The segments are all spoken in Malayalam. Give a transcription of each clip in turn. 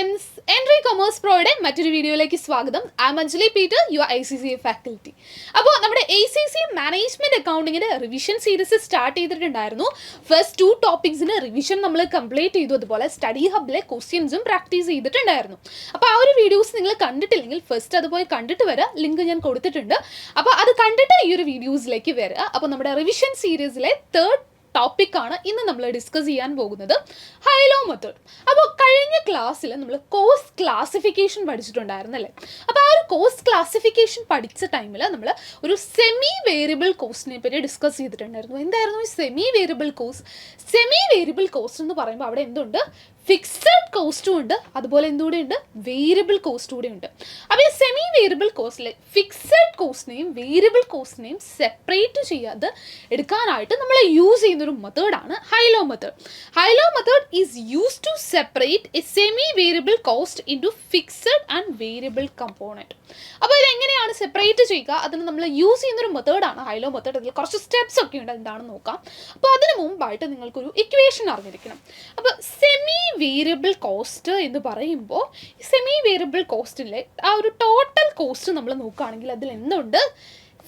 students, Entry Commerce Pro'de മറ്റൊരു വീഡിയോയിലേക്ക് സ്വാഗതം. I am Anjali Peter, your ACCA faculty. അപ്പോൾ നമ്മുടെ ACCA മാനേജ്മെന്റ് അക്കൗണ്ടിങ്ങിന്റെ റിവിഷൻ സീരീസ് സ്റ്റാർട്ട് ചെയ്തിട്ടുണ്ടായിരുന്നു. ഫസ്റ്റ് 2 ടോപ്പിക്സിന് റിവിഷൻ നമ്മൾ കംപ്ലീറ്റ് ചെയ്തു. അതുപോലെ സ്റ്റഡി ഹബിലെ ക്വസ്റ്റ്യൻസും പ്രാക്ടീസ് ചെയ്തിട്ടുണ്ടായിരുന്നു. അപ്പോൾ ആ ഒരു വീഡിയോസ് നിങ്ങൾ കണ്ടിട്ടില്ലെങ്കിൽ ഫസ്റ്റ് അത് പോയി കണ്ടിട്ട് വരാം. ലിങ്ക് ഞാൻ കൊടുത്തിട്ടുണ്ട്. അപ്പോൾ അത് കണ്ടിട്ട് ഈ ഒരു വീഡിയോസിലേക്ക് വരിക. അപ്പോൾ നമ്മുടെ റിവിഷൻ സീരീസിലെ തേർഡ് ടോപ്പിക്കാണ് ഇന്ന് നമ്മൾ ഡിസ്കസ് ചെയ്യാൻ പോകുന്നത്, ഹൈലോ മെത്തേഡ്. അപ്പോൾ കഴിഞ്ഞ ക്ലാസ്സിൽ നമ്മൾ കോസ്റ്റ് ക്ലാസിഫിക്കേഷൻ പഠിച്ചിട്ടുണ്ടായിരുന്നല്ലേ. അപ്പോൾ ആ ഒരു കോസ്റ്റ് ക്ലാസിഫിക്കേഷൻ പഠിച്ച ടൈമിൽ നമ്മൾ ഒരു സെമി വേരിയബിൾ കോസ്റ്റിനെ പറ്റി ഡിസ്കസ് ചെയ്തിട്ടുണ്ടായിരുന്നു. എന്തായിരുന്നു ഈ semi variable cost? Semi variable cost എന്ന് പറയുമ്പോൾ അവിടെ എന്തുണ്ട്? ഫിക്സഡ് കോസ്റ്റും ഉണ്ട്, അതുപോലെ എന്തുകൂടെ ഉണ്ട്? വേരിയബിൾ കോസ്റ്റ് കൂടെ ഉണ്ട്. അപ്പോൾ ഈ സെമി വേരിയബിൾ കോസ്റ്റിലെ ഫിക്സഡ് കോസ്റ്റിനെയും വേരിയബിൾ കോസ്റ്റിനെയും സെപ്പറേറ്റ് ചെയ്യാതെ എടുക്കാനായിട്ട് നമ്മൾ യൂസ് ചെയ്യുന്നൊരു മെത്തേഡാണ് high low method. High low method is use to separate a semi variable cost into fixed and variable component. അപ്പോൾ ഇതെങ്ങനെയാണ് സെപ്പറേറ്റ് ചെയ്യുക? അതിന് നമ്മൾ യൂസ് ചെയ്യുന്നൊരു മെത്തേഡാണ് ഹൈലോ മെത്തേഡ്. അതിൽ കുറച്ച് സ്റ്റെപ്സ് ഒക്കെ ഉണ്ട്, എന്താണെന്ന് നോക്കാം. അപ്പോൾ അതിന് മുമ്പായിട്ട് നിങ്ങൾക്കൊരു ഇക്വേഷൻ അറിഞ്ഞിരിക്കണം. അപ്പോൾ സെമി വേരിയബിൾ കോസ്റ്റ് എന്ന് പറയുമ്പോൾ സെമി വേരിയബിൾ കോസ്റ്റിലെ ആ ഒരു ടോട്ടൽ കോസ്റ്റ് നമ്മൾ നോക്കുകയാണെങ്കിൽ അതിൽ എന്തുണ്ട്?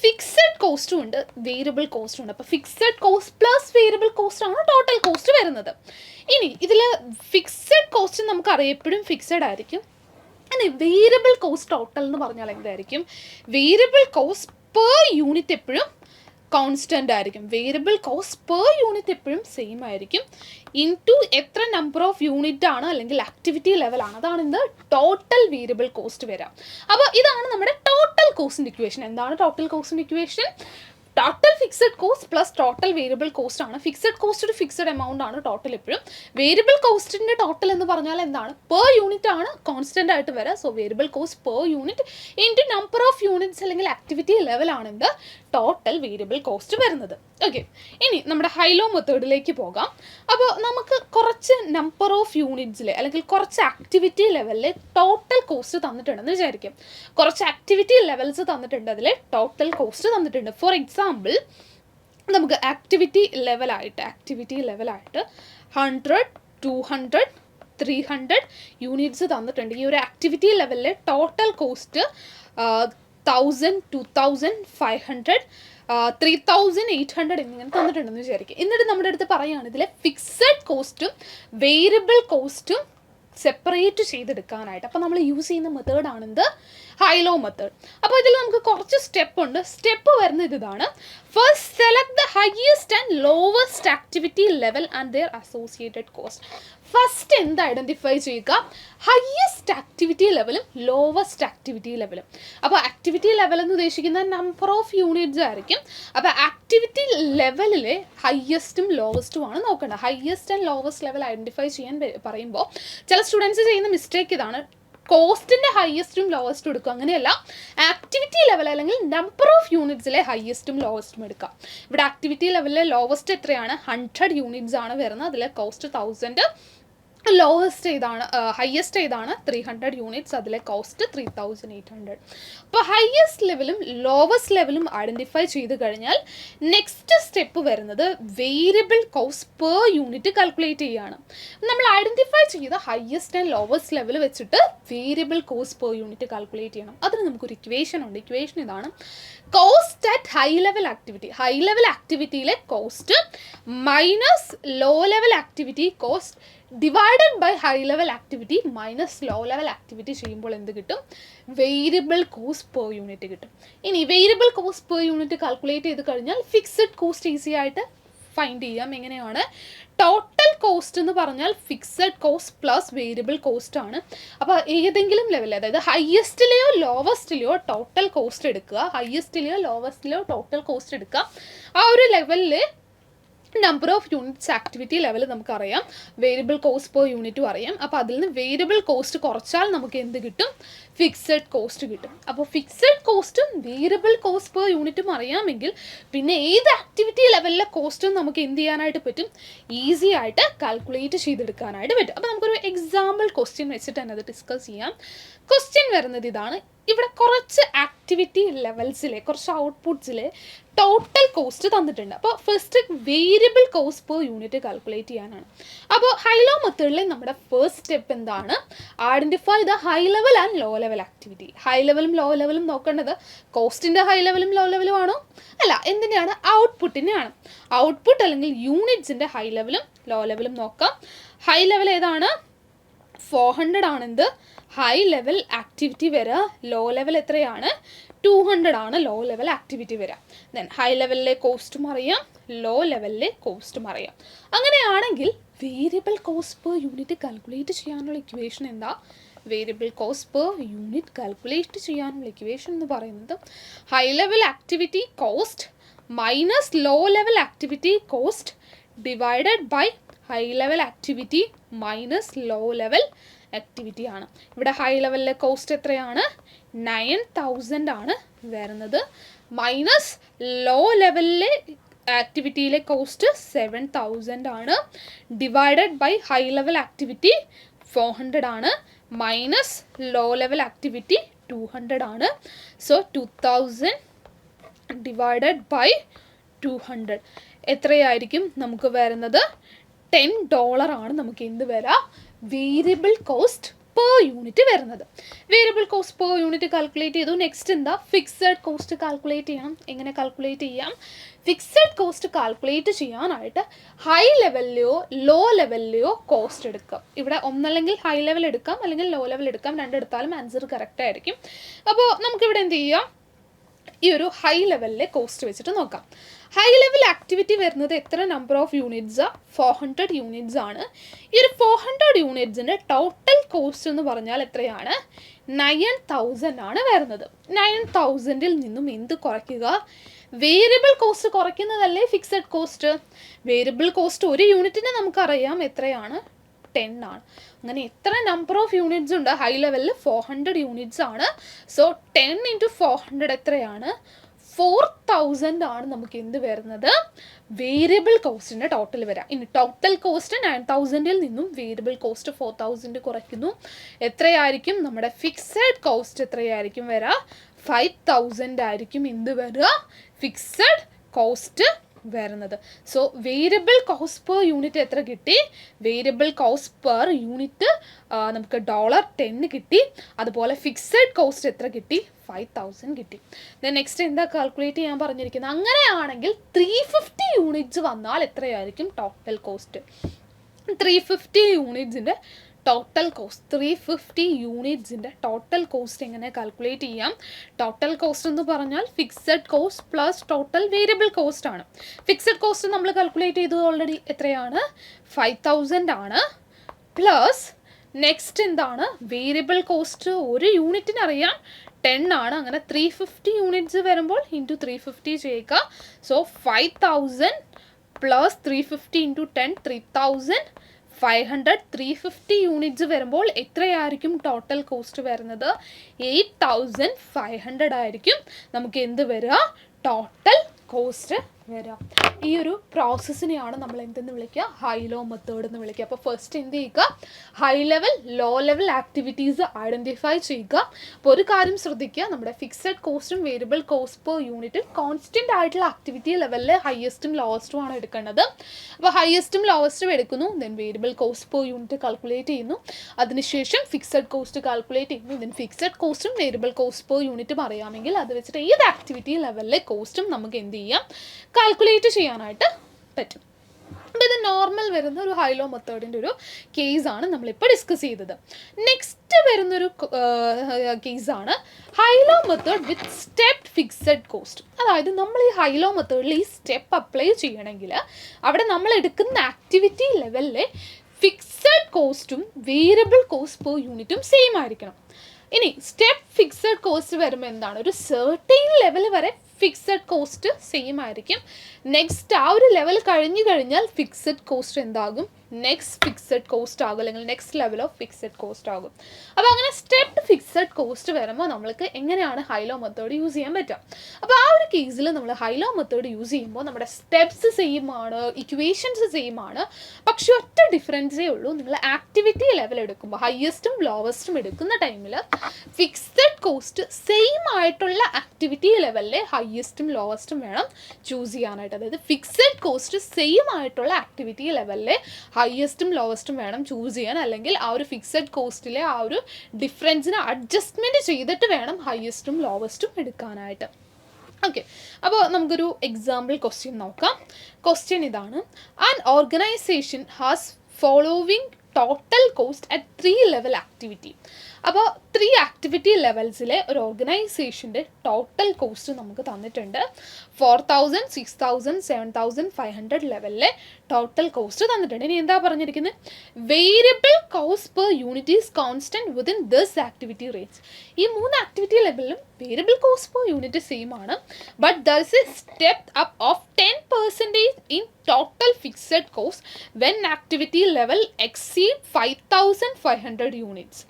ഫിക്സഡ് കോസ്റ്റും ഉണ്ട്, വേരിയബിൾ കോസ്റ്റും ഉണ്ട്. അപ്പോൾ fixed cost plus variable cost ആണ് ടോട്ടൽ കോസ്റ്റ് വരുന്നത്. ഇനി ഇതിൽ ഫിക്സഡ് കോസ്റ്റ് നമുക്ക് അറിയപ്പോഴും ഫിക്സഡ് ആയിരിക്കും. ഇനി വേരിയബിൾ കോസ്റ്റ് ടോട്ടൽ എന്ന് പറഞ്ഞാൽ എന്തായിരിക്കും? വേരിയബിൾ കോസ്റ്റ് പെർ യൂണിറ്റ് എപ്പോഴും കോൺസ്റ്റൻ്റ് ആയിരിക്കും. വേരിയബിൾ കോസ്റ്റ് പെർ യൂണിറ്റ് എപ്പോഴും സെയിം ആയിരിക്കും. ഇൻറ്റു എത്ര നമ്പർ ഓഫ് യൂണിറ്റ് ആണ് അല്ലെങ്കിൽ ആക്ടിവിറ്റി ലെവലാണ്, അതാണ് ഇന്ന് ടോട്ടൽ വേരിയബിൾ കോസ്റ്റ് വരാം. അപ്പോൾ ഇതാണ് നമ്മുടെ ടോട്ടൽ കോസ്റ്റിൻ്റെ ഇക്വേഷൻ. എന്താണ് ടോട്ടൽ കോസ്റ്റിൻ്റെ equation? Total fixed cost plus total variable cost ആണ്. ഫിക്സഡ് കോസ്റ്റ് ഒരു ഫിക്സഡ് എമൗണ്ട് ആണ് ടോട്ടൽ എപ്പോഴും. വേരിയബിൾ കോസ്റ്റിൻ്റെ ടോട്ടൽ എന്ന് പറഞ്ഞാൽ എന്താണ്? പെർ യൂണിറ്റ് ആണ് കോൺസ്റ്റൻ്റ് ആയിട്ട് വരിക. So variable cost per unit into number of units അല്ലെങ്കിൽ ആക്ടിവിറ്റി ലെവലാണ് എന്ത്? ടോട്ടൽ വേരിയബിൾ കോസ്റ്റ് വരുന്നത്. ഓക്കെ, ഇനി നമ്മുടെ ഹൈലോ മെത്തേഡിലേക്ക് പോകാം. അപ്പോൾ നമുക്ക് കുറച്ച് നമ്പർ ഓഫ് യൂണിറ്റ്സിലെ അല്ലെങ്കിൽ കുറച്ച് ആക്ടിവിറ്റി ലെവലിലെ ടോട്ടൽ കോസ്റ്റ് തന്നിട്ടുണ്ടെന്ന് വിചാരിക്കും. കുറച്ച് ആക്ടിവിറ്റി ലെവൽസ് തന്നിട്ടുണ്ട്, അതിൽ ടോട്ടൽ കോസ്റ്റ് തന്നിട്ടുണ്ട്. ഫോർ എക്സാമ്പിൾ നമുക്ക് ആക്ടിവിറ്റി ലെവലായിട്ട് 100, 200, 300 യൂണിറ്റ്സ് തന്നിട്ടുണ്ട്. ഈ ഒരു ആക്ടിവിറ്റി ലെവലിലെ ടോട്ടൽ കോസ്റ്റ് 1000, 2500, 3800 എന്നിങ്ങനെ തന്നിട്ടുണ്ടെന്ന് വിചാരിക്കുക. എന്നിട്ട് നമ്മുടെ അടുത്ത് പറയുകയാണ് ഇതിലെ ഫിക്സഡ് കോസ്റ്റും വേരിയബിൾ കോസ്റ്റും സെപ്പറേറ്റ് ചെയ്തെടുക്കാനായിട്ട്. അപ്പോൾ നമ്മൾ യൂസ് ചെയ്യുന്ന മെത്തേഡാണിത് ഹൈലോ മെത്തേഡ്. അപ്പോൾ ഇതിൽ നമുക്ക് കുറച്ച് സ്റ്റെപ്പ് ഉണ്ട്. സ്റ്റെപ്പ് വരുന്നത് ഇതാണ്. First select the highest and lowest activity level and their associated cost. First എന്ത് ഐഡൻറ്റിഫൈ ചെയ്യുക? ഹയസ്റ്റ് ആക്ടിവിറ്റി ലെവലും ലോവസ്റ്റ് ആക്ടിവിറ്റി ലെവലും. അപ്പോൾ ആക്ടിവിറ്റി ലെവൽ എന്ന് ഉദ്ദേശിക്കുന്ന നമ്പർ ഓഫ് യൂണിറ്റ്സ് ആയിരിക്കും. അപ്പോൾ ആക്ടിവിറ്റി ലെവലിലെ ഹയസ്റ്റും ലോവസ്റ്റും ആണ് നോക്കേണ്ടത്. Highest and lowest level identify ചെയ്യാൻ പറയുമ്പോൾ ചില സ്റ്റുഡൻസ് ചെയ്യുന്ന മിസ്റ്റേക്ക് ഇതാണ്, കോസ്റ്റിൻ്റെ ഹയസ്റ്റും ലോവസ്റ്റും എടുക്കുക. അങ്ങനെയല്ല, ആക്ടിവിറ്റി ലെവൽ അല്ലെങ്കിൽ നമ്പർ ഓഫ് യൂണിറ്റ്സിലെ ഹയസ്റ്റും ലോവസ്റ്റും എടുക്കുക. ഇവിടെ ആക്ടിവിറ്റി ലെവലിലെ ലോവസ്റ്റ് എത്രയാണ്? 100 യൂണിറ്റ്സ് ആണ് വരുന്നത്. അതിലെ കോസ്റ്റ് 1000. ലോവസ്റ്റ് ഏതാണ്? ഹയസ്റ്റ് ഏതാണ്? 300 യൂണിറ്റ്സ്. അതിലെ കോസ്റ്റ് 3800. അപ്പോൾ ഹയസ്റ്റ് ലെവലും ലോവസ്റ്റ് ലെവലും ഐഡൻറ്റിഫൈ ചെയ്ത് കഴിഞ്ഞാൽ നെക്സ്റ്റ് സ്റ്റെപ്പ് വരുന്നത് variable cost per unit calculate ചെയ്യുകയാണ്. നമ്മൾ ഐഡൻറ്റിഫൈ ചെയ്ത ഹയസ്റ്റ് ആൻഡ് ലോവസ്റ്റ് ലെവൽ വെച്ചിട്ട് variable cost per unit calculate ചെയ്യണം. അതിന് നമുക്കൊരു ഇക്വേഷൻ ഉണ്ട്. ഇക്വേഷൻ ഇതാണ്: cost at high level activity. High level ആക്ടിവിറ്റിയിലെ cost minus low level activity cost divided by high level activity minus low level activity ചെയ്യുമ്പോൾ എന്ത് കിട്ടും? വേരിയബിൾ കോസ്റ്റ് പെർ യൂണിറ്റ് കിട്ടും. ഇനി variable cost per unit calculate ചെയ്ത് കഴിഞ്ഞാൽ ഫിക്സഡ് കോസ്റ്റ് ഈസി ആയിട്ട് ഫൈൻഡ് ചെയ്യാം. എങ്ങനെയാണ്? ടോട്ടൽ കോസ്റ്റ് എന്ന് പറഞ്ഞാൽ fixed cost plus variable cost ആണ്. അപ്പോൾ ഏതെങ്കിലും ലെവലിൽ, അതായത് ഹയസ്റ്റിലെയോ ലോവസ്റ്റിലെയോ ടോട്ടൽ കോസ്റ്റ് എടുക്കുക. ഹയസ്റ്റിലെയോ ലോവസ്റ്റിലെയോ ടോട്ടൽ കോസ്റ്റ് എടുക്കുക. ആ ഒരു ലെവലിൽ number of units activity level നമുക്കറിയാം, വേരിയബിൾ കോസ്റ്റ് പെർ യൂണിറ്റും അറിയാം. അപ്പോൾ അതിൽ നിന്ന് വേരിയബിൾ കോസ്റ്റ് കുറച്ചാൽ നമുക്ക് എന്ത് കിട്ടും? ഫിക്സഡ് കോസ്റ്റ് കിട്ടും. അപ്പോൾ ഫിക്സഡ് കോസ്റ്റും വേരിയബിൾ കോസ്റ്റ് പെർ യൂണിറ്റും അറിയാമെങ്കിൽ പിന്നെ ഏത് ആക്ടിവിറ്റി ലെവലിലെ കോസ്റ്റും നമുക്ക് എന്ത് ചെയ്യാനായിട്ട് പറ്റും? ഈസി ആയിട്ട് കാൽക്കുലേറ്റ് ചെയ്തെടുക്കാനായിട്ട് പറ്റും. അപ്പോൾ നമുക്കൊരു എക്സാമ്പിൾ ക്വസ്റ്റ്യൻ വെച്ചിട്ട് തന്നെ അത് ഡിസ്കസ് ചെയ്യാം. ക്വസ്റ്റ്യൻ വരുന്നത് ഇതാണ്: ഇവിടെ കുറച്ച് ആക്ടിവിറ്റി ലെവൽസിലെ കുറച്ച് ഔട്ട്പുട്ട്സിലെ ടോട്ടൽ കോസ്റ്റ് തന്നിട്ടുണ്ട്. അപ്പോൾ first variable cost per unit calculate ചെയ്യാനാണ്. അപ്പോൾ ഹൈ ലോ മെത്തേഡിലെ നമ്മുടെ ഫസ്റ്റ് സ്റ്റെപ്പ് എന്താണ്? Identify the high level and low level activity. High ലെവലും ലോ ലെവലും നോക്കേണ്ടത് കോസ്റ്റിൻ്റെ ഹൈ ലെവലും ലോ ലെവലും ആണോ? അല്ല, എന്തിനാണ്? ഔട്ട്പുട്ടിനെയാണ്. ഔട്ട്പുട്ട് അല്ലെങ്കിൽ യൂണിറ്റ്സിൻ്റെ ഹൈ ലെവലും ലോ ലെവലും നോക്കാം. ഹൈ ലെവൽ ഏതാണ്? 400 ആണെന്ത് ഹൈ ലെവൽ ആക്ടിവിറ്റി വരിക. ലോ ലെവൽ എത്രയാണ്? 200 ആണ് ലോ ലെവൽ ആക്ടിവിറ്റി വരിക. ദെൻ ഹൈ ലെവലിലെ കോസ്റ്റും അറിയാം, ലോ ലെവലിലെ കോസ്റ്റും അറിയാം. അങ്ങനെയാണെങ്കിൽ variable cost per unit calculate ചെയ്യാനുള്ള ഇക്വേഷൻ എന്താ? Variable cost per unit calculate ചെയ്യാനുള്ള ഇക്വേഷൻ എന്ന് പറയുന്നത് high level activity cost minus low level activity cost divided by high level activity minus low level activity ആണ്. ഇവിടെ ഹൈ ലെവലിലെ കോസ്റ്റ് എത്രയാണ്? 9000 ആണ് വരുന്നത്. മൈനസ് ലോ ലെവലിലെ ആക്ടിവിറ്റിയിലെ കോസ്റ്റ് 7000 ആണ്. Divided by high level activity 400 ആണ്. മൈനസ് ലോ ലെവൽ ആക്ടിവിറ്റി 200 ആണ്. സോ 2000 ഡിവൈഡഡ് ബൈ 200 എത്രയായിരിക്കും നമുക്ക് വരുന്നത്? $10 ആണ് നമുക്ക് എന്ത് വരാം? വേരിയബിൾ കോസ്റ്റ് പെർ യൂണിറ്റ് വരുന്നത്. Variable cost per unit calculate ചെയ്തു. നെക്സ്റ്റ് എന്താ? ഫിക്സഡ് കോസ്റ്റ് കാൽക്കുലേറ്റ് ചെയ്യണം. എങ്ങനെ കാൽക്കുലേറ്റ് ചെയ്യാം? ഫിക്സഡ് കോസ്റ്റ് കാൽക്കുലേറ്റ് ചെയ്യാനായിട്ട് ഹൈ ലെവലിലെയോ ലോ ലെവലിലെയോ കോസ്റ്റ് എടുക്കാം. ഇവിടെ ഒന്നല്ലെങ്കിൽ ഹൈ ലെവൽ എടുക്കാം അല്ലെങ്കിൽ ലോ ലെവൽ എടുക്കാം. രണ്ടെടുത്താലും ആൻസർ കറക്റ്റ് ആയിരിക്കും. അപ്പോൾ നമുക്കിവിടെ എന്ത് ചെയ്യാം? ഈ ഒരു ഹൈ ലെവലിലെ കോസ്റ്റ് വെച്ചിട്ട് നോക്കാം. ഹൈ ലെവൽ ആക്ടിവിറ്റി വരുന്നത് എത്ര നമ്പർ ഓഫ് യൂണിറ്റ്സാ? 400 യൂണിറ്റ്സ് ആണ്. ഈ ഒരു 400 യൂണിറ്റ്സിൻ്റെ ടോട്ടൽ കോസ്റ്റ് എന്ന് പറഞ്ഞാൽ എത്രയാണ്? 9000 ആണ് വരുന്നത്. 9000ൽ നിന്നും എന്ത് കുറയ്ക്കുക? വേരിയബിൾ കോസ്റ്റ് കുറയ്ക്കുന്നതല്ലേ ഫിക്സഡ് കോസ്റ്റ്? വേരിയബിൾ കോസ്റ്റ് ഒരു യൂണിറ്റിന് നമുക്കറിയാം എത്രയാണ്? 10 ആണ്. അങ്ങനെ എത്ര നമ്പർ ഓഫ് യൂണിറ്റ്സ് ഉണ്ട്? ഹൈ ലെവലിൽ 400 യൂണിറ്റ്സ് ആണ്. സോ 10 × 400 എത്രയാണ്? 4000 ആണ് നമുക്ക് എന്ത് വരുന്നത്? വേരിയബിൾ കോസ്റ്റിൻ്റെ ടോട്ടൽ വരാം. ഇനി ടോട്ടൽ കോസ്റ്റ് 9000ൽ നിന്നും വേരിയബിൾ കോസ്റ്റ് 4000 കുറയ്ക്കുന്നു. എത്രയായിരിക്കും? നമ്മുടെ ഫിക്സഡ് കോസ്റ്റ് എത്രയായിരിക്കും വരിക? 5000 ആയിരിക്കും എന്ത് വരിക? ഫിക്സഡ് കോസ്റ്റ് വരുന്നത്. So variable cost per unit എത്ര കിട്ടി? വേരിയബിൾ കോസ്റ്റ് പെർ യൂണിറ്റ് നമുക്ക് $10 കിട്ടി. അതുപോലെ ഫിക്സഡ് കോസ്റ്റ് എത്ര കിട്ടി? 5000 കിട്ടി. ദെൻ നെക്സ്റ്റ് എന്താ കാൽക്കുലേറ്റ് ചെയ്യാൻ പറഞ്ഞിരിക്കുന്നത്? അങ്ങനെയാണെങ്കിൽ 350 യൂണിറ്റ്സ് വന്നാൽ എത്രയായിരിക്കും ടോട്ടൽ കോസ്റ്റ്? 350 യൂണിറ്റ്സിൻ്റെ ടോട്ടൽ കോസ്റ്റ് 350 യൂണിറ്റ്സിൻ്റെ ടോട്ടൽ കോസ്റ്റ് എങ്ങനെ കാൽക്കുലേറ്റ് ചെയ്യാം? ടോട്ടൽ കോസ്റ്റ് എന്ന് പറഞ്ഞാൽ fixed cost plus total variable cost ആണ്. ഫിക്സഡ് കോസ്റ്റ് നമ്മൾ കാൽക്കുലേറ്റ് ചെയ്തത് ഓൾറെഡി എത്രയാണ്? 5000 ആണ്. പ്ലസ് നെക്സ്റ്റ് എന്താണ്? വേരിയബിൾ കോസ്റ്റ് ഒരു യൂണിറ്റിന് അറിയാം 10 ആണ്. അങ്ങനെ 350 യൂണിറ്റ്സ് വരുമ്പോൾ ഇൻറ്റു 350 ചെയ്യുക. So 5000 plus 350 into 10 3500. 350 യൂണിറ്റ്സ് വരുമ്പോൾ എത്രയായിരിക്കും ടോട്ടൽ കോസ്റ്റ് വരുന്നത്? 8500 ആയിരിക്കും നമുക്ക് എന്ത് വരിക? ടോട്ടൽ കോസ്റ്റ് വരാം. ഈ ഒരു പ്രോസസ്സിനെയാണ് നമ്മൾ എന്തെന്ന് വിളിക്കുക? ഹൈ ലോ മെത്തേഡ് എന്ന് വിളിക്കുക. അപ്പോൾ ഫസ്റ്റ് എന്ത് ചെയ്യുക? High level low level activities identify ചെയ്യുക. അപ്പോൾ ഒരു കാര്യം ശ്രദ്ധിക്കുക, നമ്മുടെ ഫിക്സഡ് കോസ്റ്റും variable cost per unit constant ആയിട്ടുള്ള ആക്ടിവിറ്റി ലെവലിൽ ഹയസ്റ്റും ലോവസ്റ്റും ആണ് എടുക്കേണ്ടത്. അപ്പോൾ ഹയസ്റ്റും ലോവസ്റ്റും എടുക്കുന്നു. Then variable cost per unit calculate ചെയ്യുന്നു. അതിനുശേഷം ഫിക്സഡ് കോസ്റ്റ് കാൽക്കുലേറ്റ് ചെയ്യുന്നു. ദെൻ ഫിക്സഡ് കോസ്റ്റും വേരിയബിൾ കോസ്റ്റ് പെർ യൂണിറ്റും അറിയാമെങ്കിൽ അത് വെച്ചിട്ട് ഏത് ആക്ടിവിറ്റി ലെവലിലെ കോസ്റ്റും നമുക്ക് എന്ത് ചെയ്യാം? കാൽക്കുലേറ്റ് ചെയ്യാനായിട്ട് പറ്റും. അപ്പോൾ ഇത് നോർമൽ വരുന്ന ഒരു ഹൈ ലോ മെത്തേഡിൻ്റെ ഒരു കേസാണ് നമ്മളിപ്പോൾ ഡിസ്കസ് ചെയ്തത്. നെക്സ്റ്റ് വരുന്നൊരു കേസാണ് ഹൈ ലോ മെത്തേഡ് വിത്ത് സ്റ്റെപ്പ് ഫിക്സഡ് കോസ്റ്റ്. അതായത് നമ്മൾ ഈ ഹൈ ലോ മെത്തേഡിൽ ഈ സ്റ്റെപ്പ് അപ്ലൈ ചെയ്യണമെങ്കിൽ അവിടെ നമ്മൾ എടുക്കുന്ന ആക്ടിവിറ്റി ലെവലിലെ ഫിക്സഡ് കോസ്റ്റും വേരിയബിൾ കോസ്റ്റ് പെർ യൂണിറ്റും സെയിം ആയിരിക്കണം. ഇനി സ്റ്റെപ്പ് ഫിക്സഡ് കോസ്റ്റ് വരുമ്പോൾ എന്താണ്? ഒരു സെർട്ടൈൻ ലെവൽ വരെ ഫിക്സഡ് കോസ്റ്റ് സെയിം ആയിരിക്കും. നെക്സ്റ്റ് ആ ഒരു ലെവൽ കഴിഞ്ഞു കഴിഞ്ഞാൽ ഫിക്സഡ് കോസ്റ്റ് എന്താകും? നെക്സ്റ്റ് ഫിക്സഡ് കോസ്റ്റ് ആകും, അല്ലെങ്കിൽ next level of fixed cost ആകും. അപ്പോൾ അങ്ങനെ സ്റ്റെപ്പ് ഫിക്സഡ് കോസ്റ്റ് വരുമ്പോൾ നമ്മൾക്ക് എങ്ങനെയാണ് ഹൈലോ മെത്തേഡ് യൂസ് ചെയ്യാൻ പറ്റുക? അപ്പോൾ ആ ഒരു കേസിൽ നമ്മൾ ഹൈലോ മെത്തേഡ് യൂസ് ചെയ്യുമ്പോൾ നമ്മുടെ സ്റ്റെപ്സ് സെയിം ആണ്, ഇക്വേഷൻസ് സെയിം ആണ്, പക്ഷെ ഒറ്റ ഡിഫറൻസേ ഉള്ളൂ. നിങ്ങൾ ആക്ടിവിറ്റി ലെവൽ എടുക്കുമ്പോൾ ഹയസ്റ്റും ലോവസ്റ്റും എടുക്കുന്ന ടൈമിൽ ഫിക്സഡ് കോസ്റ്റ് സെയിം ആയിട്ടുള്ള ആക്ടിവിറ്റി ലെവലിലെ ഹയസ്റ്റും ലോവസ്റ്റും വേണം ചൂസ് ചെയ്യാനായിട്ട്. അതായത് ഫിക്സഡ് കോസ്റ്റ് സെയിം ആയിട്ടുള്ള ആക്ടിവിറ്റി ലെവലിലെ ഹയസ്റ്റും ലോവസ്റ്റും വേണം ചൂസ് ചെയ്യാൻ, അല്ലെങ്കിൽ ആ ഒരു ഫിക്സഡ് കോസ്റ്റിലെ ആ ഒരു ഡിഫറൻസിനെ അഡ്ജസ്റ്റ്മെൻറ്റ് ചെയ്തിട്ട് വേണം ഹയസ്റ്റും ലോവസ്റ്റും എടുക്കാനായിട്ട്. ഓക്കെ, അപ്പോൾ നമുക്കൊരു എക്സാമ്പിൾ ക്വസ്റ്റ്യൻ നോക്കാം. ക്വസ്റ്റ്യൻ ഇതാണ്: an organisation has following total cost at 3 level activity. അപ്പോൾ 3 ആക്ടിവിറ്റി ലെവൽസിലെ ഒരു ഓർഗനൈസേഷൻ്റെ ടോട്ടൽ കോസ്റ്റ് നമുക്ക് തന്നിട്ടുണ്ട്. 4,000, 6,000, 7,500 ലെവലിലെ ടോട്ടൽ കോസ്റ്റ് തന്നിട്ടുണ്ട്. ഇനി എന്താ പറഞ്ഞിരിക്കുന്നത്? Variable cost per unit is constant within this activity range. ഈ 3 ആക്ടിവിറ്റി ലെവലിലും variable cost per unit same ആണ്, but there is a step up of 10% in total fixed cost when activity level exceed 5,500 units.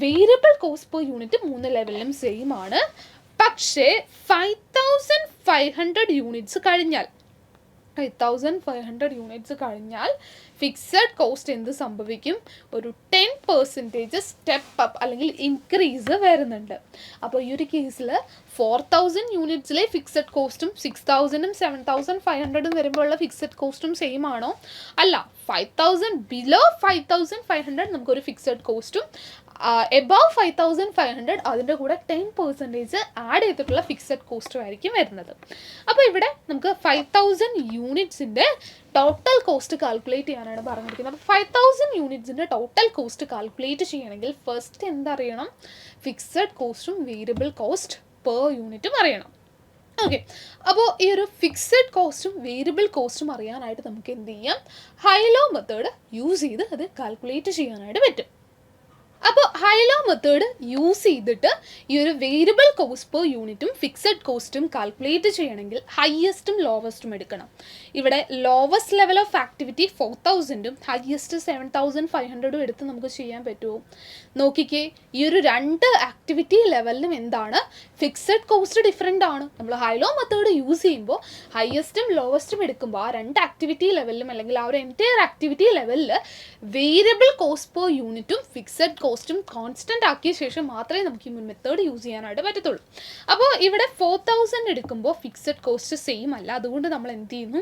Variable cost per unit 3 ലെവലിലും സെയിം ആണ്, പക്ഷേ 5,500 യൂണിറ്റ്സ് കഴിഞ്ഞാൽ 5,500 യൂണിറ്റ്സ് കഴിഞ്ഞാൽ ഫിക്സഡ് കോസ്റ്റ് എന്ത് സംഭവിക്കും? ഒരു 10% സ്റ്റെപ്പ് അപ്പ് അല്ലെങ്കിൽ ഇൻക്രീസ് വരുന്നുണ്ട്. അപ്പോൾ ഈ ഒരു കേസിൽ 4,000 യൂണിറ്റ്സിലെ ഫിക്സഡ് കോസ്റ്റും 6,000ഉം 7,500ഉം വരുമ്പോഴുള്ള ഫിക്സഡ് കോസ്റ്റും സെയിം ആണോ? അല്ല, 5,000 ബിലോ 5,500 നമുക്കൊരു ഫിക്സഡ് കോസ്റ്റും എബവ് 5,500 അതിൻ്റെ കൂടെ 10% ആഡ് ചെയ്തിട്ടുള്ള ഫിക്സഡ് കോസ്റ്റും ആയിരിക്കും വരുന്നത്. അപ്പോൾ ഇവിടെ നമുക്ക് 5,000 യൂണിറ്റ്സിൻ്റെ ടോട്ടൽ കോസ്റ്റ് കാൽക്കുലേറ്റ് ചെയ്യാനാണ് പറഞ്ഞിരിക്കുന്നത്. അപ്പോൾ 5,000 യൂണിറ്റ്സിൻ്റെ ടോട്ടൽ കോസ്റ്റ് കാൽക്കുലേറ്റ് ചെയ്യണമെങ്കിൽ ഫസ്റ്റ് എന്തറിയണം? ഫിക്സഡ് കോസ്റ്റും വേരിയബിൾ കോസ്റ്റ് പെർ യൂണിറ്റും അറിയണം. ഓക്കെ, അപ്പോൾ ഈ ഒരു ഫിക്സഡ് കോസ്റ്റും വേരിയബിൾ കോസ്റ്റും അറിയാനായിട്ട് നമുക്ക് എന്ത് ചെയ്യാം? ഹൈലോ മെത്തേഡ് യൂസ് ചെയ്ത് അത് കാൽക്കുലേറ്റ് ചെയ്യാനായിട്ട് പറ്റും. അപ്പോൾ ഹൈലോ മെത്തേഡ് യൂസ് ചെയ്തിട്ട് ഈ ഒരു വേരിയബിൾ കോസ്റ്റ് പെർ യൂണിറ്റും ഫിക്സഡ് കോസ്റ്റും കാൽക്കുലേറ്റ് ചെയ്യണമെങ്കിൽ ഹയസ്റ്റും ലോവസ്റ്റും എടുക്കണം. ഇവിടെ ലോവസ്റ്റ് ലെവൽ ഓഫ് ആക്ടിവിറ്റി 4,000ഉം ഹയസ്റ്റ് 7,500ഉം എടുത്ത് നമുക്ക് ചെയ്യാൻ പറ്റുമോ? നോക്കിക്കേ, ഈ ഒരു 2 ആക്ടിവിറ്റി ലെവലിലും എന്താണ്? ഫിക്സഡ് കോസ്റ്റ് ഡിഫറെൻ്റ് ആണ്. നമ്മൾ ഹൈലോ മെത്തേഡ് യൂസ് ചെയ്യുമ്പോൾ ഹയസ്റ്റും ലോവസ്റ്റും എടുക്കുമ്പോൾ ആ 2 ആക്ടിവിറ്റി ലെവലിലും അല്ലെങ്കിൽ ആ ഒരു എൻറ്റയർ ആക്ടിവിറ്റി ലെവലിൽ വേരിയബിൾ കോസ്റ്റ് പെർ യൂണിറ്റും ഫിക്സഡ് കോസ്റ്റും കോൺസ്റ്റൻ്റ് ആക്കിയ ശേഷം മാത്രമേ നമുക്ക് ഈ മെത്തേഡ് യൂസ് ചെയ്യാനായിട്ട് പറ്റത്തുള്ളൂ. അപ്പോൾ ഇവിടെ 4,000 എടുക്കുമ്പോൾ ഫിക്സഡ് കോസ്റ്റ് സെയിം അല്ല. അതുകൊണ്ട് നമ്മൾ എന്ത് ചെയ്യുന്നു?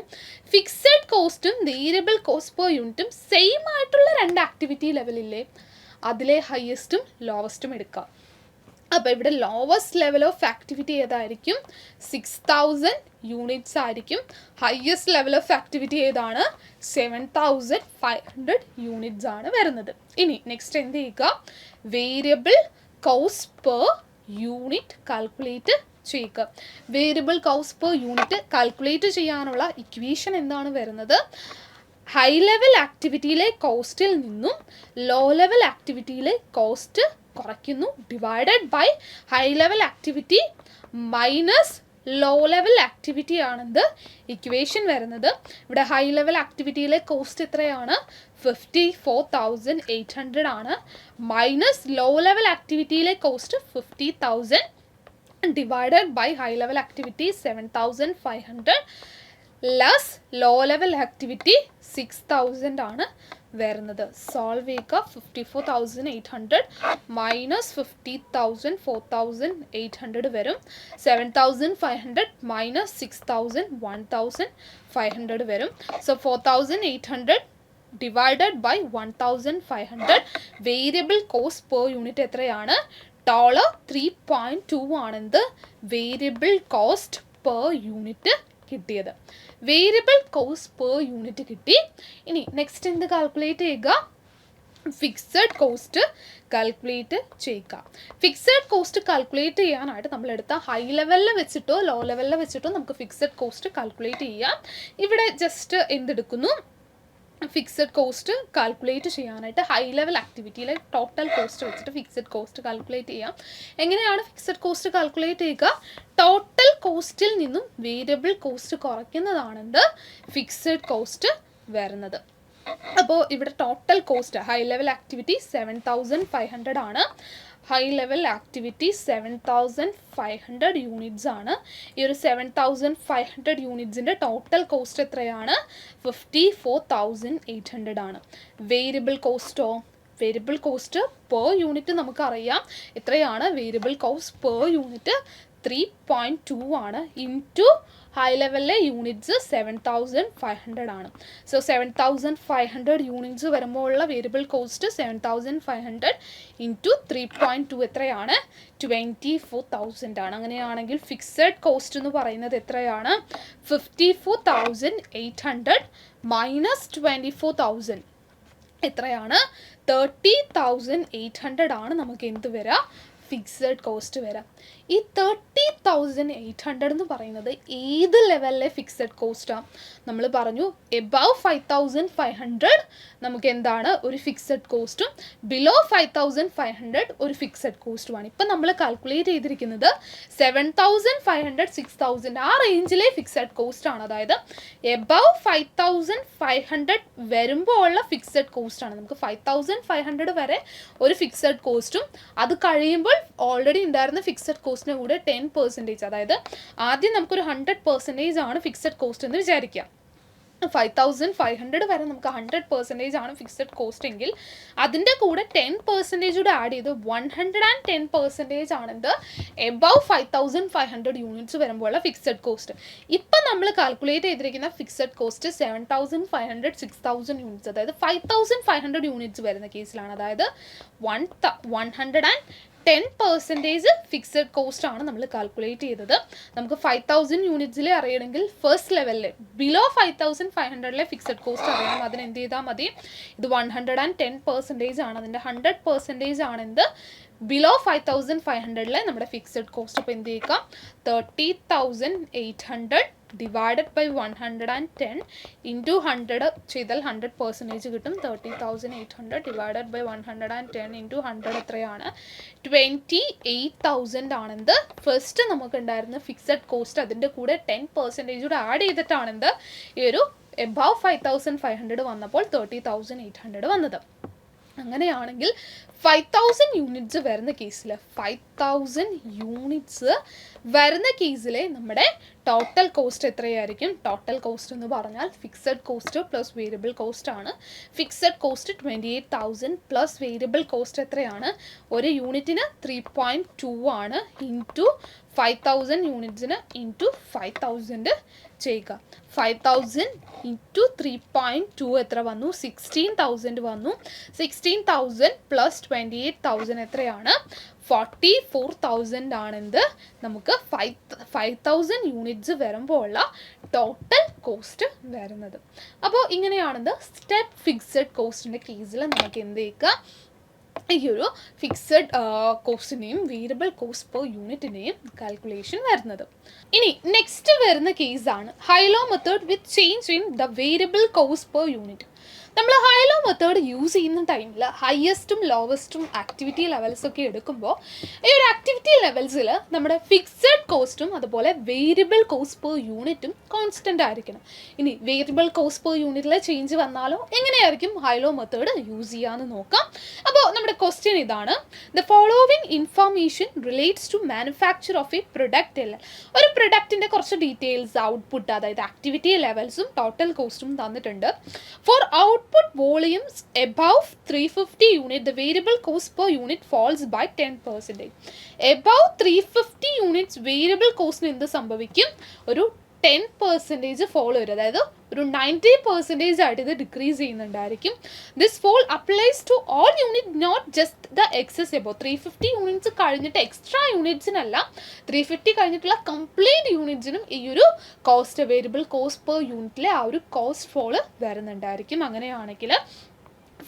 ഫിക്സഡ് കോസ്റ്റും വേരിയബിൾ കോസ്റ്റ് പെർ യൂണിറ്റും സെയിം ആയിട്ടുള്ള 2 ആക്ടിവിറ്റി ലെവലില്ലേ, അതിലെ ഹയസ്റ്റും ലോവസ്റ്റും എടുക്കുക. അപ്പോൾ ഇവിടെ ലോവസ്റ്റ് ലെവൽ ഓഫ് ആക്ടിവിറ്റി ഏതായിരിക്കും? 6,000 യൂണിറ്റ്സ് ആയിരിക്കും. ഹയസ്റ്റ് ലെവൽ ഓഫ് ആക്ടിവിറ്റി ഏതാണ്? 7,500 യൂണിറ്റ്സ് ആണ് വരുന്നത്. ഇനി നെക്സ്റ്റ് എന്ത് ചെയ്യുക? Variable cost per unit calculate ചെയ്യുക. Variable cost per unit calculate ചെയ്യാനുള്ള ഇക്വേഷൻ എന്താണ് വരുന്നത്? ഹൈ ലെവൽ ആക്ടിവിറ്റിയിലെ കോസ്റ്റിൽ നിന്നും ലോ ലെവൽ ആക്ടിവിറ്റിയിലെ കോസ്റ്റ് കുറയ്ക്കുന്നു, divided by high level activity minus low level activity ആണെന്ത് ഇക്വേഷൻ വരുന്നത്. ഇവിടെ ഹൈ ലെവൽ ആക്ടിവിറ്റിയിലെ കോസ്റ്റ് എത്രയാണ്? 54,800 ആണ്, മൈനസ് ലോ ലെവൽ ആക്ടിവിറ്റിയിലെ cost 50,000 divided by high level activity 7,500 less low level activity 6,000 ആണ് വരുന്നത്. സോൾവ് ചെയ്യുക. 54,800 മൈനസ് 50,000 4,800 വരും. 7,500 മൈനസ് 6,000 1,500 വരും. So 4,800 divided by 1,500. Variable cost per unit എത്രയാണ്? $3.2 ആണെന്ത് വേരിയബിൾ കോസ്റ്റ് പെർ യൂണിറ്റ് കിട്ടിയത്. വേരിയബിൾ കോസ്റ്റ് പെർ യൂണിറ്റ് കിട്ടി. ഇനി നെക്സ്റ്റ് എന്ത് കാൽക്കുലേറ്റ് ചെയ്യുക? ഫിക്സഡ് കോസ്റ്റ് കാൽക്കുലേറ്റ് ചെയ്യുക. ഫിക്സഡ് കോസ്റ്റ് കാൽക്കുലേറ്റ് ചെയ്യാനായിട്ട് നമ്മളെടുത്ത ഹൈ ലെവലിൽ വെച്ചിട്ടോ ലോ ലെവലിൽ വെച്ചിട്ടോ നമുക്ക് ഫിക്സഡ് കോസ്റ്റ് കാൽക്കുലേറ്റ് ചെയ്യാം. ഇവിടെ ജസ്റ്റ് എന്തെടുക്കുന്നു? ഫിക്സഡ് കോസ്റ്റ് കാൽക്കുലേറ്റ് ചെയ്യാനായിട്ട് ഹൈ ലെവൽ ആക്ടിവിറ്റിയിലെ ടോട്ടൽ കോസ്റ്റ് വെച്ചിട്ട് ഫിക്സഡ് കോസ്റ്റ് കാൽക്കുലേറ്റ് ചെയ്യാം. എങ്ങനെയാണ് ഫിക്സഡ് കോസ്റ്റ് കാൽക്കുലേറ്റ് ചെയ്യുക? ടോട്ടൽ കോസ്റ്റിൽ നിന്നും വേരിയബിൾ കോസ്റ്റ് കുറയ്ക്കുന്നതാണെന്ത് ഫിക്സഡ് കോസ്റ്റ് വരുന്നത്. അപ്പോൾ ഇവിടെ total cost high level activity 7500 ആണ്. ഹൈ ലെവൽ ആക്ടിവിറ്റി 7500 യൂണിറ്റ്സ് ആണ്. ഈ ഒരു 7500 യൂണിറ്റ്സിൻ്റെ ടോട്ടൽ കോസ്റ്റ് എത്രയാണ്? 54,800 ആണ്. വേരിയബിൾ കോസ്റ്റോ? വേരിയബിൾ കോസ്റ്റ് പെർ യൂണിറ്റ് നമുക്കറിയാം എത്രയാണ്. വേരിയബിൾ കോസ്റ്റ് പെർ യൂണിറ്റ് 3.2 ആണ്. ഇൻറ്റു ഹൈ ലെവലിലെ യൂണിറ്റ്സ് 7500 ആണ്. സോ 7500 യൂണിറ്റ്സ് വരുമ്പോൾ ഉള്ള വേരിയബിൾ കോസ്റ്റ് 7500 ഇൻറ്റു 3.2 എത്രയാണ്? 24,000 ആണ്. അങ്ങനെയാണെങ്കിൽ ഫിക്സഡ് കോസ്റ്റ് എന്ന് പറയുന്നത് എത്രയാണ്? 54,800 മൈനസ് 24,000 എത്രയാണ്? 30,800 ആണ് നമുക്ക് എന്ത് വരിക? ഫിക്സഡ് കോസ്റ്റ് വരാം. ഈ 30,800 എന്ന് പറയുന്നത് ഏത് ലെവലിലെ ഫിക്സഡ് കോസ്റ്റാണ്? നമ്മൾ പറഞ്ഞു എബവ് 5,500 നമുക്ക് എന്താണ് ഒരു ഫിക്സഡ് കോസ്റ്റും ബിലോ 5,500 ഒരു ഫിക്സഡ് കോസ്റ്റുമാണ്. ഇപ്പം നമ്മൾ കാൽക്കുലേറ്റ് ചെയ്തിരിക്കുന്നത് 7,500 6,000 ആ റേഞ്ചിലെ ഫിക്സഡ് കോസ്റ്റ് ആണ്. അതായത് എബവ് 5,500 വരുമ്പോൾ ഉള്ള ഫിക്സഡ് കോസ്റ്റ് ആണ്. നമുക്ക് 5,500 വരെ ഒരു ഫിക്സഡ് കോസ്റ്റും അത് കഴിയുമ്പോൾ ഓൾറെഡി ഉണ്ടായിരുന്ന ഫിക്സഡ് കോസ്റ്റിന് കൂടെ 10%, അതായത് ആദ്യം നമുക്കൊരു 100% ആണ് ഫിക്സഡ് കോസ്റ്റ് എന്ന് വിചാരിക്കുക. 5,500 വരെ നമുക്ക് 100% ആണ് ഫിക്സഡ് കോസ്റ്റ് എങ്കിൽ അതിൻ്റെ കൂടെ 10% കൂടെ ആഡ് ചെയ്ത് 110% ആണെന്ത് എബവ് 5,500 യൂണിറ്റ്സ് വരുമ്പോഴുള്ള ഫിക്സഡ് കോസ്റ്റ്. ഇപ്പം നമ്മൾ കാൽക്കുലേറ്റ് ചെയ്തിരിക്കുന്ന ഫിക്സഡ് കോസ്റ്റ് 7,500 6,000 യൂണിറ്റ്സ്, അതായത് 5,500 യൂണിറ്റ്സ് വരുന്ന കേസിലാണ്. അതായത് 110% ഫിക്സഡ് കോസ്റ്റ് ആണ് നമ്മൾ കാൽക്കുലേറ്റ് ചെയ്തത്. നമുക്ക് 5,000 യൂണിറ്റ്സിലെ അറിയണമെങ്കിൽ ഫസ്റ്റ് ലെവലിൽ ബിലോ 5,500 ഫിക്സഡ് കോസ്റ്റ് അറിയണം. അതിന് എന്ത് ചെയ്താൽ മതി? ഇത് 110% ആണ്. അതിൻ്റെ 100% ആണ് എന്ത്? ബിലോ 5,500 നമ്മുടെ ഫിക്സഡ് കോസ്റ്റ്. അപ്പോൾ എന്ത് ചെയ്യുക? 30,800 ഡിവൈഡഡ് ബൈ 110 ഇൻറ്റു 100 ചെയ്താൽ 100% കിട്ടും. 30,800 ഡിവൈഡഡ് ബൈ 110 ഇൻറ്റു 100 എത്രയാണ്? 28,000 ആണെന്ത് ഫസ്റ്റ് നമുക്കുണ്ടായിരുന്ന ഫിക്സഡ് കോസ്റ്റ്. അതിൻ്റെ കൂടെ 10% കൂടെ ആഡ് ചെയ്തിട്ടാണെന്ത് ഈ ഒരു എബവ് 5,500 വന്നപ്പോൾ 30,800 വന്നത്. അങ്ങനെയാണെങ്കിൽ 5,000 യൂണിറ്റ്സ് വരുന്ന കേസിൽ 5,000 യൂണിറ്റ്സ് വരുന്ന കേസിലെ നമ്മുടെ ടോട്ടൽ കോസ്റ്റ് എത്രയായിരിക്കും? ടോട്ടൽ കോസ്റ്റ് എന്ന് പറഞ്ഞാൽ fixed cost plus variable cost ആണ്. Fixed cost 28,000 plus variable cost എത്രയാണ്? ഒരു യൂണിറ്റിന് 3.2 ആണ്. ഇൻറ്റു 5,000 യൂണിറ്റ്സിന് ഇൻറ്റു 5,000 ചെയ്യുക. 5,000 ഇൻറ്റു 3.2 എത്ര വന്നു? 16,000 വന്നു. 16,000 പ്ലസ് 28,000 എത്രയാണ്? 44,000 ആണെന്ത് നമുക്ക് 5,000 യൂണിറ്റ്സ് വരുമ്പോൾ ഉള്ള ടോട്ടൽ കോസ്റ്റ് വരുന്നത്. അപ്പോൾ ഇങ്ങനെയാണെന്ത് സ്റ്റെപ്പ് ഫിക്സഡ് കോസ്റ്റിൻ്റെ കേസിൽ നമുക്ക് എന്ത് ചെയ്യുക? ഈ ഒരു ഫിക്സഡ് കോസ്റ്റിനെയും വേരിയബിൾ കോസ്റ്റ് പെർ യൂണിറ്റിനെയും കാൽക്കുലേഷൻ വരുന്നത്. ഇനി നെക്സ്റ്റ് വരുന്ന കേസാണ് high low method with change in the variable cost per unit. നമ്മൾ ഹൈലോ മെത്തേഡ് യൂസ് ചെയ്യുന്ന ടൈമിൽ ഹയസ്റ്റും ലോവസ്റ്റും ആക്ടിവിറ്റി ലെവൽസൊക്കെ എടുക്കുമ്പോൾ ഈ ഒരു ആക്ടിവിറ്റി ലെവൽസിൽ നമ്മുടെ ഫിക്സഡ് കോസ്റ്റും അതുപോലെ വേരിയബിൾ കോസ്റ്റ് പെർ യൂണിറ്റും കോൺസ്റ്റൻ്റ് ആയിരിക്കണം. ഇനി വേരിയബിൾ കോസ്റ്റ് പെർ യൂണിറ്റിലെ ചേഞ്ച് വന്നാലോ എങ്ങനെയായിരിക്കും ഹൈലോ മെത്തേഡ് യൂസ് ചെയ്യാമെന്ന് നോക്കാം. അപ്പോൾ നമ്മുടെ ക്വസ്റ്റ്യൻ ഇതാണ്: the following information relates to manufacture of a product അല്ല. ഒരു പ്രൊഡക്റ്റിൻ്റെ കുറച്ച് ഡീറ്റെയിൽസ് ഔട്ട്പുട്ട്, അതായത് ആക്ടിവിറ്റി ലെവൽസും ടോട്ടൽ കോസ്റ്റും തന്നിട്ടുണ്ട്. For output volumes above 350 unit, the variable cost per unit falls by 10%. Above 350 units variable cost എന്ത് സംഭവിക്കും? ഒരു 10% ഫോളോ വരും. അതായത് ഒരു 90% ആയിട്ട് ഇത് ഡിക്രീസ് ചെയ്യുന്നുണ്ടായിരിക്കും. This fall applies to all unit, not just the excess above. 350 units കഴിഞ്ഞിട്ട് എക്സ്ട്രാ യൂണിറ്റ്സിനല്ല, 350 കഴിഞ്ഞിട്ടുള്ള കംപ്ലീറ്റ് യൂണിറ്റ്സിനും ഈ ഒരു കോസ്റ്റ് വേരിയബിൾ കോസ്റ്റ് പെർ യൂണിറ്റിലെ ആ ഒരു കോസ്റ്റ് ഫോള് വരുന്നുണ്ടായിരിക്കും. അങ്ങനെയാണെങ്കിൽ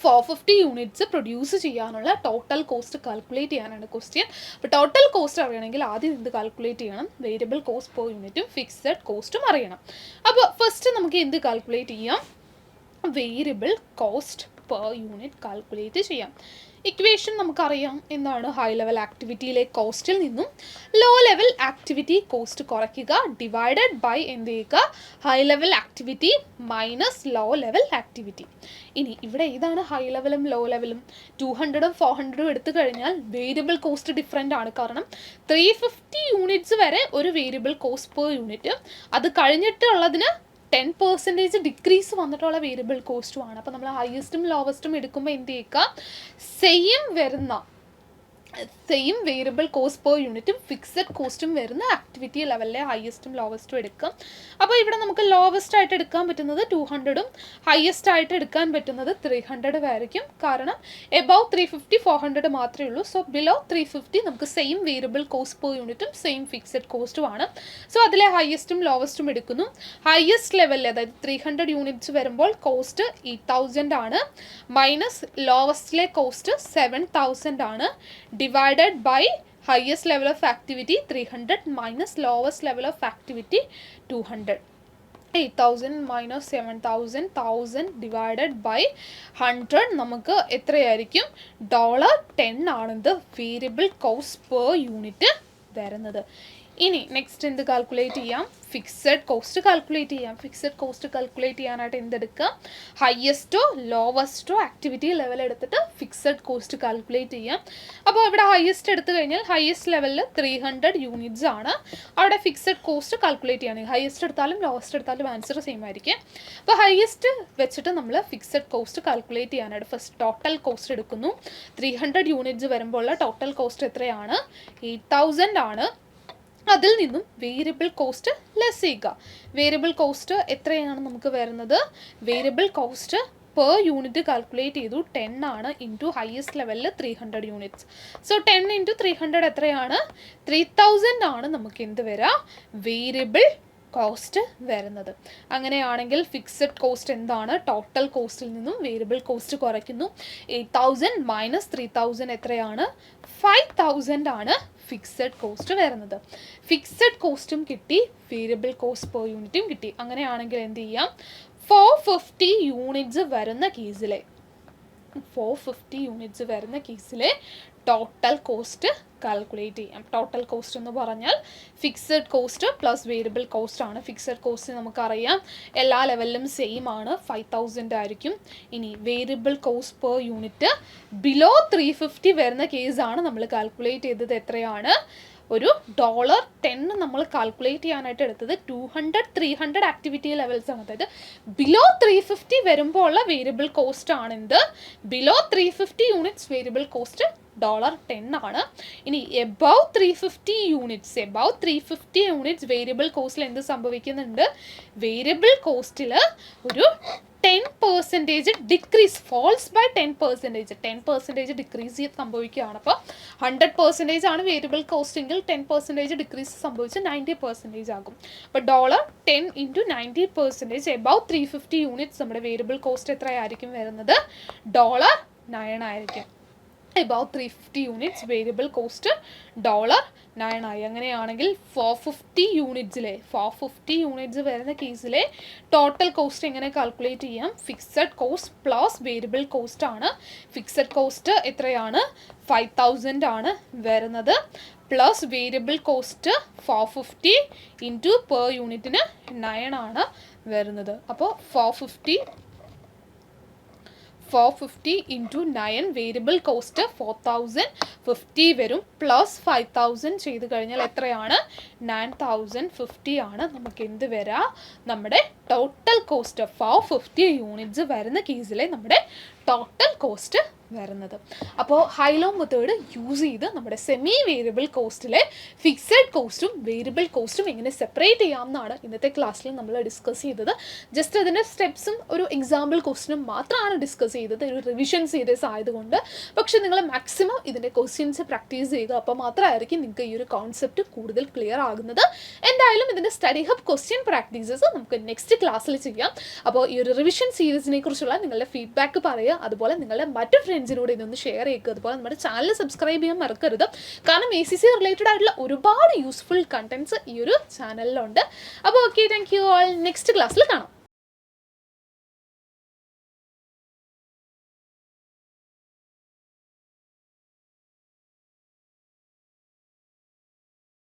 450 യൂണിറ്റ്സ് പ്രൊഡ്യൂസ് ചെയ്യാനുള്ള ടോട്ടൽ കോസ്റ്റ് കാൽക്കുലേറ്റ് ചെയ്യാനാണ് ക്വസ്റ്റ്യൻ. അപ്പോൾ ടോട്ടൽ കോസ്റ്റ് അറിയണമെങ്കിൽ ആദ്യം എന്ത് കാൽക്കുലേറ്റ് ചെയ്യണം? വേരിയബിൾ കോസ്റ്റ് പെർ യൂണിറ്റും ഫിക്സഡ് കോസ്റ്റും അറിയണം. അപ്പോൾ ഫസ്റ്റ് നമുക്ക് എന്ത് കാൽക്കുലേറ്റ് ചെയ്യാം? Variable cost per unit calculate ചെയ്യാം. ഇക്വേഷൻ നമുക്കറിയാം എന്താണ്, ഹൈ ലെവൽ ആക്ടിവിറ്റിയിലെ കോസ്റ്റിൽ നിന്നും ലോ ലെവൽ ആക്ടിവിറ്റി കോസ്റ്റ് കുറയ്ക്കുക ഡിവൈഡഡ് ബൈ എന്ത് ചെയ്യുക, high level activity minus low level activity. ഇനി ഇവിടെ ഏതാണ് ഹൈ ലെവലും ലോ ലെവലും? 200ഉം 400ഉം എടുത്തു കഴിഞ്ഞാൽ വേരിയബിൾ കോസ്റ്റ് ഡിഫറെൻ്റ് ആണ്. കാരണം 350 യൂണിറ്റ്സ് വരെ ഒരു വേരിയബിൾ കോസ്റ്റ് പെർ യൂണിറ്റ്, അത് കഴിഞ്ഞിട്ടുള്ളതിന് 10% ഡിക്രീസ് വന്നിട്ടുള്ള വേരിയബിൾ കോസ്റ്റുമാണ്. അപ്പോൾ നമ്മൾ ഹയസ്റ്റും ലോവസ്റ്റും എടുക്കുമ്പോൾ എന്ത് ചെയ്യുക, സെയിം വേരിയബിൾ കോസ്റ്റ് പെർ യൂണിറ്റും ഫിക്സഡ് കോസ്റ്റും വരുന്ന ആക്ടിവിറ്റി ലെവലിലെ ഹയസ്റ്റും ലോവസ്റ്റും എടുക്കും. അപ്പോൾ ഇവിടെ നമുക്ക് ലോവസ്റ്റ് ആയിട്ട് എടുക്കാൻ പറ്റുന്നത് 200ഉം ഹയസ്റ്റ് ആയിട്ട് എടുക്കാൻ പറ്റുന്നത് 300 ആയിരിക്കും. കാരണം എബവ് 350 400 മാത്രമേ ഉള്ളൂ. സോ ബിലോ 350 നമുക്ക് സെയിം വേരിയബിൾ കോസ്റ്റ് പെർ യൂണിറ്റും സെയിം ഫിക്സഡ് കോസ്റ്റുമാണ്. സോ അതിലെ ഹയസ്റ്റും ലോവസ്റ്റും എടുക്കുന്നു. ഹയസ്റ്റ് ലെവലിൽ അതായത് 300 യൂണിറ്റ്സ് വരുമ്പോൾ കോസ്റ്റ് 8000 ആണ്, മൈനസ് ലോവസ്റ്റിലെ കോസ്റ്റ് 7000 ആണ്, divided by highest level of activity 300 minus lowest level of activity 200. 8000 minus 7000 1000 divided by 100 നമുക്ക് എത്രയായിരിക്കും, $10 ആണിത് വേരിയബിൾ കോസ്റ്റ് പെർ യൂണിറ്റ് വരുന്നത്. ഇനി നെക്സ്റ്റ് എന്ത് കാൽക്കുലേറ്റ് ചെയ്യാം, ഫിക്സഡ് കോസ്റ്റ് കാൽക്കുലേറ്റ് ചെയ്യാം. ഫിക്സഡ് കോസ്റ്റ് കാൽക്കുലേറ്റ് ചെയ്യാനായിട്ട് എന്തെടുക്കുക, ഹയസ്റ്റോ ലോവസ്റ്റോ ആക്ടിവിറ്റി ലെവൽ എടുത്തിട്ട് ഫിക്സഡ് കോസ്റ്റ് കാൽക്കുലേറ്റ് ചെയ്യാം. അപ്പോൾ ഇവിടെ ഹയസ്റ്റ് എടുത്തു കഴിഞ്ഞാൽ ഹയസ്റ്റ് ലെവലിൽ 300 യൂണിറ്റ്സ് ആണ്. അവിടെ ഫിക്സഡ് കോസ്റ്റ് കാൽക്കുലേറ്റ് ചെയ്യുകയാണെങ്കിൽ ഹയസ്റ്റ് എടുത്താലും ലോവസ്റ്റ് എടുത്താലും ആൻസർ സെയിം ആയിരിക്കും. അപ്പോൾ ഹയസ്റ്റ് വെച്ചിട്ട് നമ്മൾ ഫിക്സഡ് കോസ്റ്റ് കാൽക്കുലേറ്റ് ചെയ്യാനായിട്ട് ഫസ്റ്റ് ടോട്ടൽ കോസ്റ്റ് എടുക്കുന്നു. 300 യൂണിറ്റ്സ് വരുമ്പോൾ ടോട്ടൽ കോസ്റ്റ് എത്രയാണ്, 8000 ആണ്. അതിൽ നിന്നും വേരിയബിൾ കോസ്റ്റ് ലെസ് ചെയ്യുക. വേരിയബിൾ കോസ്റ്റ് എത്രയാണ് നമുക്ക് വരുന്നത്, variable cost per unit calculate ചെയ്തു 10 ആണ്, ഇൻറ്റു ഹയസ്റ്റ് ലെവലിൽ 300 യൂണിറ്റ്സ്. സോ 10 ഇൻറ്റു 300 എത്രയാണ്, 3000 ആണ് നമുക്ക് എന്ത് വരിക, വേരിയബിൾ കോസ്റ്റ് വരുന്നത്. അങ്ങനെയാണെങ്കിൽ ഫിക്സഡ് കോസ്റ്റ് എന്താണ്, ടോട്ടൽ കോസ്റ്റിൽ നിന്നും വേരിയബിൾ കോസ്റ്റ് കുറയ്ക്കുന്നു. 8000 മൈനസ് 3000 എത്രയാണ്, 5000 ആണ് ഫിക്സഡ് കോസ്റ്റ് വരുന്നത്. ഫിക്സഡ് കോസ്റ്റും കിട്ടി, വേരിയബിൾ കോസ്റ്റ് പെർ യൂണിറ്റും കിട്ടി. അങ്ങനെയാണെങ്കിൽ എന്ത് ചെയ്യാം, 450 യൂണിറ്റ്സ് വരുന്ന കേസിലെ ടോട്ടൽ കോസ്റ്റ് കാൽക്കുലേറ്റ് ചെയ്യാം. ടോട്ടൽ കോസ്റ്റ് എന്ന് പറഞ്ഞാൽ fixed cost plus variable cost ആണ്. ഫിക്സഡ് കോസ്റ്റ് നമുക്കറിയാം എല്ലാ ലെവലിലും സെയിം ആണ്, 5000 ആയിരിക്കും. ഇനി variable cost per unit below 350 വരുന്ന കേസാണ് നമ്മൾ കാൽക്കുലേറ്റ് ചെയ്തത്. എത്രയാണ്, ഒരു $10 നമ്മൾ കാൽക്കുലേറ്റ് ചെയ്യാനായിട്ട് എടുത്തത് 200 300 ആക്ടിവിറ്റി ലെവൽസ് ആണ്. അതായത് ബിലോ 350 വരുമ്പോൾ ഉള്ള വേരിയബിൾ കോസ്റ്റ് ആണെന്ത്, ബിലോ 350 യൂണിറ്റ്സ് വേരിയബിൾ കോസ്റ്റ് $10 ആണ്. ഇനി എബവ് 350 യൂണിറ്റ്സ് വേരിയബിൾ കോസ്റ്റിൽ എന്ത് സംഭവിക്കുന്നുണ്ട്, വേരിയബിൾ കോസ്റ്റിൽ ഒരു 10% ഡിക്രീസ്, ഫോൾസ് ബൈ 10% ഡിക്രീസ് സംഭവിക്കുകയാണ്. അപ്പോൾ 100% ആണ് വേരിയബിൾ കോസ്റ്റ് എങ്കിൽ 10% ഡിക്രീസ് സംഭവിച്ച് 90% ആകും. അപ്പോൾ $10 ഇൻറ്റു 90% എബവ് 350 യൂണിറ്റ്സ് നമ്മുടെ വേരിയബിൾ കോസ്റ്റ് എത്രയായിരിക്കും വരുന്നത്, $9 ആയിരിക്കും. എബവ് 350 യൂണിറ്റ്സ് വേരിയബിൾ കോസ്റ്റ് $9 ആയി. അങ്ങനെയാണെങ്കിൽ 450 യൂണിറ്റ്സ് വരുന്ന കേസിലെ ടോട്ടൽ കോസ്റ്റ് എങ്ങനെ കാൽക്കുലേറ്റ് ചെയ്യാം, fixed cost plus variable cost ആണ്. ഫിക്സഡ് കോസ്റ്റ് എത്രയാണ്, 5000 ആണ് വരുന്നത്, plus variable cost 450 into per യൂണിറ്റിന് 9 ആണ് വരുന്നത്. അപ്പോൾ 450 ഇൻറ്റു 9 വേരിയബിൾ കോസ്റ്റ് 4050 വരും, പ്ലസ് 5000 ചെയ്ത് കഴിഞ്ഞാൽ എത്രയാണ്, 9050 ആണ് നമുക്ക് എന്ത് വരാ, നമ്മുടെ ടോട്ടൽ കോസ്റ്റ് 450 യൂണിറ്റ്സ് വരുന്ന കേസിലെ നമ്മുടെ ടോട്ടൽ കോസ്റ്റ് വരുന്നത്. അപ്പോൾ ഹൈലോ മെത്തേഡ് യൂസ് ചെയ്ത് നമ്മുടെ സെമി വേരിയബിൾ കോസ്റ്റിലെ ഫിക്സഡ് കോസ്റ്റും വേരിയബിൾ കോസ്റ്റും എങ്ങനെ സെപ്പറേറ്റ് ചെയ്യാമെന്നാണ് ഇന്നത്തെ ക്ലാസ്സിൽ നമ്മൾ ഡിസ്കസ് ചെയ്തത്. ജസ്റ്റ് അതിൻ്റെ സ്റ്റെപ്സും ഒരു എക്സാമ്പിൾ ക്വസ്റ്റിനും മാത്രമാണ് ഡിസ്കസ് ചെയ്തത്, ഒരു റിവിഷൻ സീരീസ് ആയതുകൊണ്ട്. പക്ഷേ നിങ്ങൾ മാക്സിമം ഇതിൻ്റെ ക്വസ്റ്റ്യൻസ് പ്രാക്ടീസ് ചെയ്യുക, അപ്പോൾ മാത്രമായിരിക്കും നിങ്ങൾക്ക് ഈ ഒരു കോൺസെപ്റ്റ് കൂടുതൽ ക്ലിയർ ആകുന്നത്. എന്തായാലും ഇതിൻ്റെ സ്റ്റഡി ഹബ് ക്വസ്റ്റ്യൻ പ്രാക്ടീസസ് നമുക്ക് നെക്സ്റ്റ് ക്ലാസ്സിൽ ചെയ്യാം. അപ്പോൾ ഈ ഒരു റിവിഷൻ സീരീസിനെ കുറിച്ചുള്ള നിങ്ങളുടെ ഫീഡ്ബാക്ക് പറയുക, അതുപോലെ നിങ്ങളുടെ മറ്റു ഫ്രണ്ട്സിനോട് ഇതൊന്ന് ഷെയർ ചെയ്യുക. അതുപോലെ നമ്മുടെ ചാനൽ സബ്സ്ക്രൈബ് ചെയ്യാൻ മറക്കരുത്. കാരണം ACC റിലേറ്റഡ് ആയിട്ടുള്ള ഒരുപാട് യൂസ്ഫുൾ കണ്ടൻറ്റ്സ് ഈ ഒരു ചാനലിലുണ്ട്. അപ്പോൾ okay, thank you all. Next ക്ലാസ്സിൽ കാണാം.